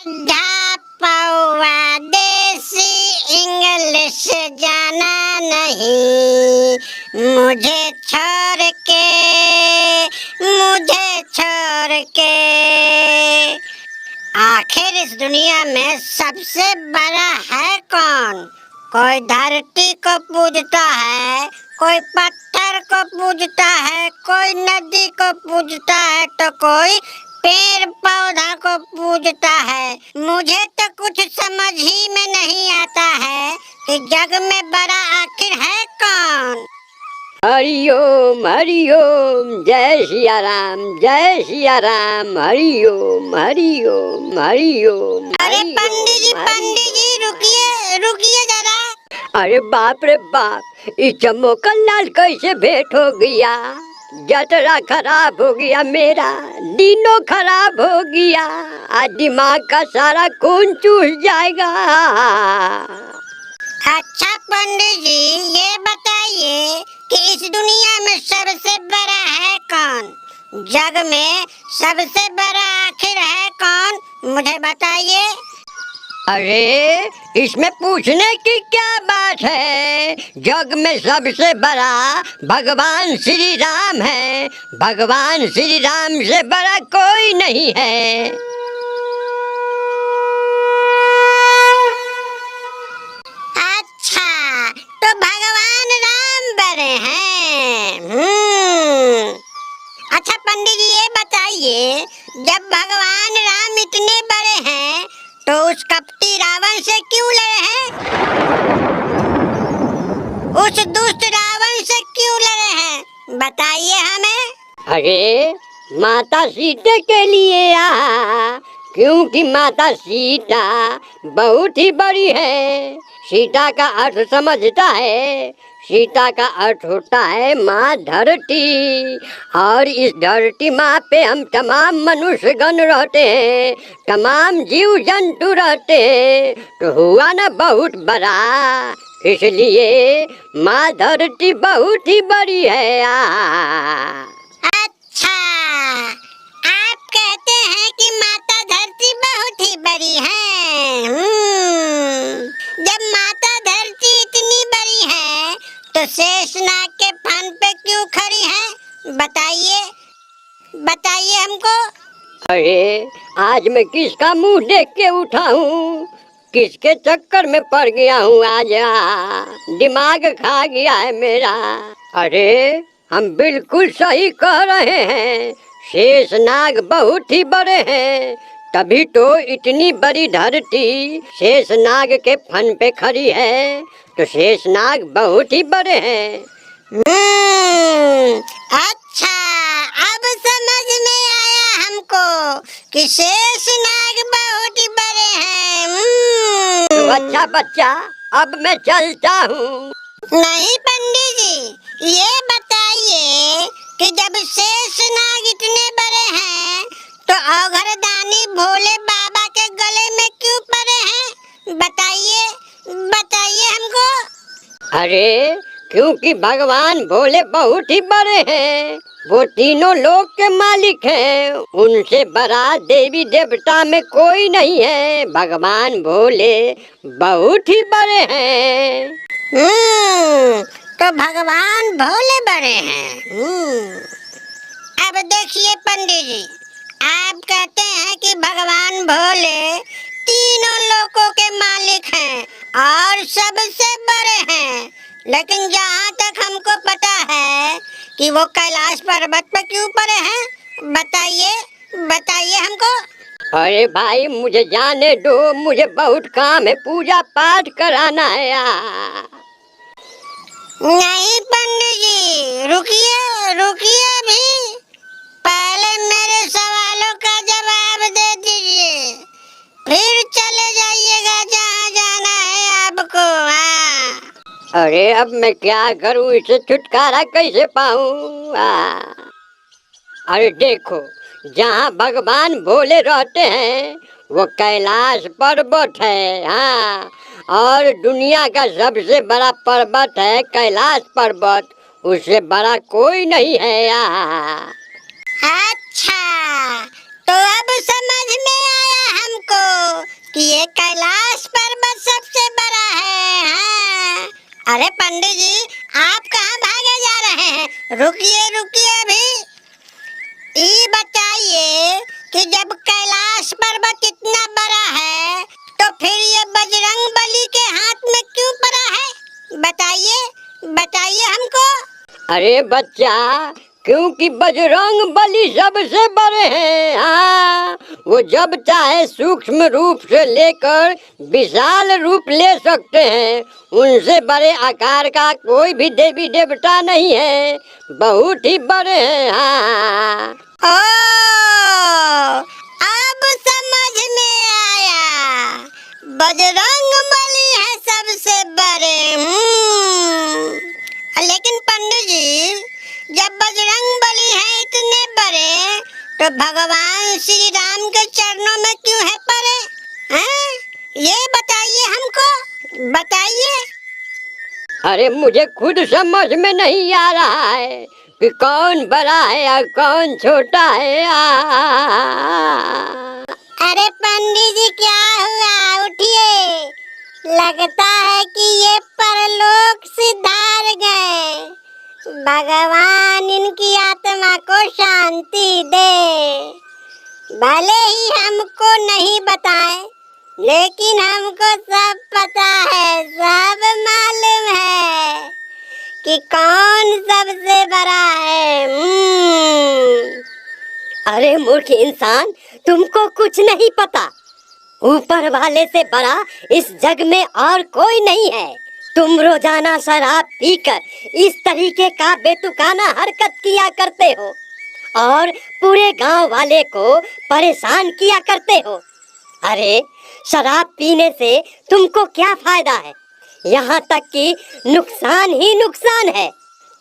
ढापवा देसी इंग्लिश जाना नहीं, मुझे छोड़ के। आखिर इस दुनिया में सबसे बड़ा है कौन? कोई धरती को पूजता है, कोई पत्थर को पूजता है, कोई नदी को पूजता है, तो कोई पेड़ पौधा को पूजता है। मुझे तो कुछ समझ ही में नहीं आता है कि जग में बड़ा आखिर है कौन? हरिओम हरिओम, जय सिया राम, जय सिया राम, हरिओम हरिओम हरिओम। अरे पंडित जी रुकिए जरा। अरे बाप रे बाप, इस चमोकन लाल कैसे भेंट हो गया? जतरा खराब हो गया मेरा, दिनों खराब हो गया, आज दिमाग का सारा खून चूस जाएगा। अच्छा पंडित जी, ये बताइए कि इस दुनिया में सबसे बड़ा है कौन? जग में सबसे बड़ा आखिर है कौन? मुझे बताइए। अरे इसमें पूछने की क्या बात है? जग में सबसे बड़ा भगवान श्री राम है। भगवान श्री राम से बड़ा कोई नहीं है। अच्छा, तो भगवान राम बड़े हैं। अच्छा पंडित जी, ये बताइए, जब भगवान राम इतने बड़े हैं तो उस कपटी रावण से क्यों लड़े हैं? उस दुष्ट रावण से क्यों लड़े हैं? बताइए हमें। अरे माता सीता के लिए क्योंकि माता सीता बहुत ही बड़ी है। सीता का अर्थ समझता है? सीता का अर्थ होता है माँ धरती, और इस धरती माँ पे हम तमाम मनुष्य गण रहते हैं, तमाम जीव जंतु रहते हैं, तो हुआ ना बहुत बड़ा। इसलिए माँ धरती बहुत ही बड़ी है। अच्छा, आप कहते हैं कि माता धरती बहुत ही बड़ी है। जब माता धरती इतनी बड़ी है तो शेषनाग के फन पे क्यों खड़ी है? बताइए हमको। अरे आज मैं किसका मुंह देख के उठा हूँ? किसके चक्कर में पड़ गया हूँ? आज दिमाग खा गया है मेरा। अरे हम बिल्कुल सही कह रहे हैं, शेषनाग बहुत ही बड़े हैं, तभी तो इतनी बड़ी धरती शेषनाग के फन पे खड़ी है। तो शेषनाग बहुत ही बड़े हैं। अच्छा, अब समझ में आया हमको कि शेषनाग बहुत ही बड़े हैं। तो अच्छा बच्चा, अब मैं चलता हूँ। नहीं पंडित जी, ये बताइए कि जब शेषनाग इतने बड़े हैं तो औघड़दानी भोले बाबा के गले में क्यों पड़े हैं? बताइए हमको। अरे क्योंकि भगवान भोले बहुत ही बड़े हैं, वो तीनों लोक के मालिक हैं, उनसे बड़ा देवी देवता में कोई नहीं है। भगवान भोले बहुत ही बड़े हैं। तो भगवान भोले बड़े हैं। अब देखिए पंडित जी, आप कहते हैं कि भगवान भोले तीनों लोकों के मालिक हैं और सबसे बड़े हैं, लेकिन जहाँ तक हमको पता है कि वो कैलाश पर्वत पर क्यों पड़े हैं? बताइए हमको। अरे भाई मुझे जाने दो, मुझे बहुत काम है, पूजा पाठ कराना है नहीं पंडित जी, रुकिए अभी, पहले मेरे सवालों का जवाब दे दीजिए, फिर चले जाइएगा जहाँ जाना है आपको। अरे अब मैं क्या करूं, इसे छुटकारा कैसे पाऊं? अरे देखो, जहाँ भगवान भोले रहते हैं वो कैलाश पर्वत है। और दुनिया का सबसे बड़ा पर्वत है कैलाश पर्वत, उससे बड़ा कोई नहीं है अच्छा, तो अब समझ में आया हमको कि ये कैलाश पर्वत सबसे बड़ा है। हाँ। अरे पंडित जी, आप कहाँ भागे जा रहे हैं? रुकिए रुकिए अभी। ये बताइए कि जब कैलाश पर्वत इतना बड़ा है तो फिर ये बजरंग बली के हाथ में क्यों पड़ा है? बताइए बताइए हमको। अरे बच्चा, क्योंकि बजरंग बली सबसे बड़े हैं। हाँ, वो जब चाहे सूक्ष्म रूप से लेकर विशाल रूप ले सकते हैं। उनसे बड़े आकार का कोई भी देवी देवता नहीं है, बहुत ही बड़े हैं। हाँ। ओ, अब समझ में आया, बजरंग बली है सबसे बड़े। लेकिन पंडित जी, जब बजरंग बली है इतने बड़े तो भगवान श्री राम के चरणों में क्यों है पड़े? हैं? ये बताइए हमको, बताइए। अरे मुझे खुद समझ में नहीं आ रहा है कि कौन बड़ा है और कौन छोटा है। अरे पंडित जी, क्या हुआ? उठिए, लगता है कि ये परलोक सिधार गए। भगवान इनकी आत्मा को शांति दे। भले ही हमको नहीं बताए, लेकिन हमको सब पता है, सब मालूम है कि कौन सबसे बड़ा है। अरे मूर्ख इंसान, तुमको कुछ नहीं पता। ऊपर वाले से बड़ा इस जग में और कोई नहीं है। तुम रोजाना शराब पीकर इस तरीके का बेतुकाना हरकत किया करते हो और पूरे गांव वाले को परेशान किया करते हो। अरे शराब पीने से तुमको क्या फायदा है? यहाँ तक कि नुकसान ही नुकसान है।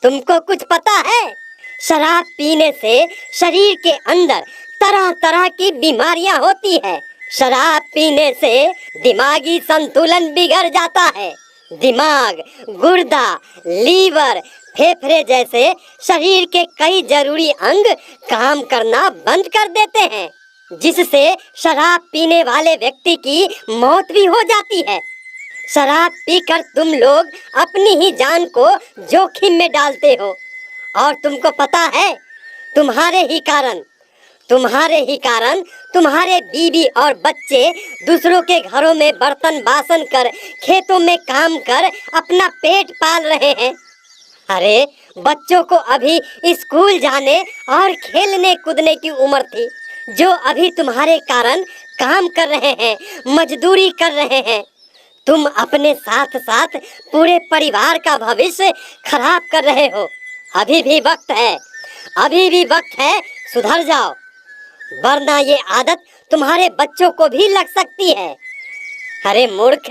तुमको कुछ पता है? शराब पीने से शरीर के अंदर तरह तरह की बीमारियां होती है। शराब पीने से दिमागी संतुलन बिगड़ जाता है। दिमाग, गुर्दा, लीवर, फेफड़े जैसे शरीर के कई जरूरी अंग काम करना बंद कर देते हैं, जिससे शराब पीने वाले व्यक्ति की मौत भी हो जाती है। शराब पीकर तुम लोग अपनी ही जान को जोखिम में डालते हो और तुमको पता है, तुम्हारे ही कारण तुम्हारे बीवी और बच्चे दूसरों के घरों में बर्तन बासन कर, खेतों में काम कर अपना पेट पाल रहे हैं। अरे बच्चों को अभी स्कूल जाने और खेलने कूदने की उम्र थी, जो अभी तुम्हारे कारण काम कर रहे हैं, मजदूरी कर रहे हैं। तुम अपने साथ साथ पूरे परिवार का भविष्य खराब कर रहे हो। अभी भी वक्त है, सुधर जाओ, वरना ये आदत तुम्हारे बच्चों को भी लग सकती है। अरे मूर्ख,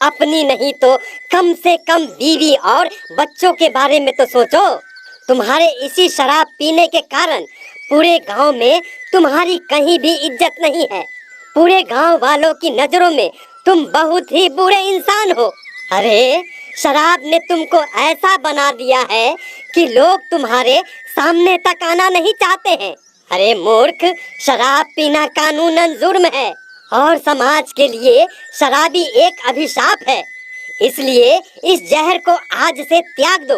अपनी नहीं तो कम से कम बीवी और बच्चों के बारे में तो सोचो। तुम्हारे इसी शराब पीने के कारण पूरे गांव में तुम्हारी कहीं भी इज्जत नहीं है। पूरे गांव वालों की नजरों में तुम बहुत ही बुरे इंसान हो। अरे शराब ने तुमको ऐसा बना दिया है कि लोग तुम्हारे सामने तक आना नहीं चाहते हैं। अरे मूर्ख, शराब पीना कानूनन जुर्म है और समाज के लिए शराबी एक अभिशाप है। इसलिए इस जहर को आज से त्याग दो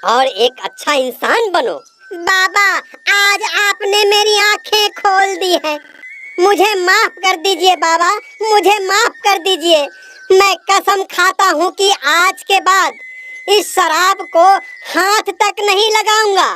और एक अच्छा इंसान बनो। बाबा, आज आपने मेरी आंखें खोल दी हैं। मुझे माफ कर दीजिए बाबा, मुझे माफ कर दीजिए। मैं कसम खाता हूँ कि आज के बाद इस शराब को हाथ तक नहीं लगाऊंगा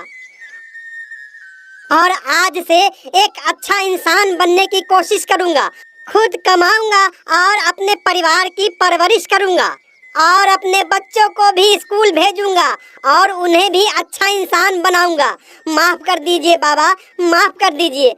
और आज से एक अच्छा इंसान बनने की कोशिश करूंगा। खुद कमाऊंगा और अपने परिवार की परवरिश करूंगा और अपने बच्चों को भी स्कूल भेजूंगा और उन्हें भी अच्छा इंसान बनाऊंगा। माफ कर दीजिए बाबा, माफ कर दीजिए।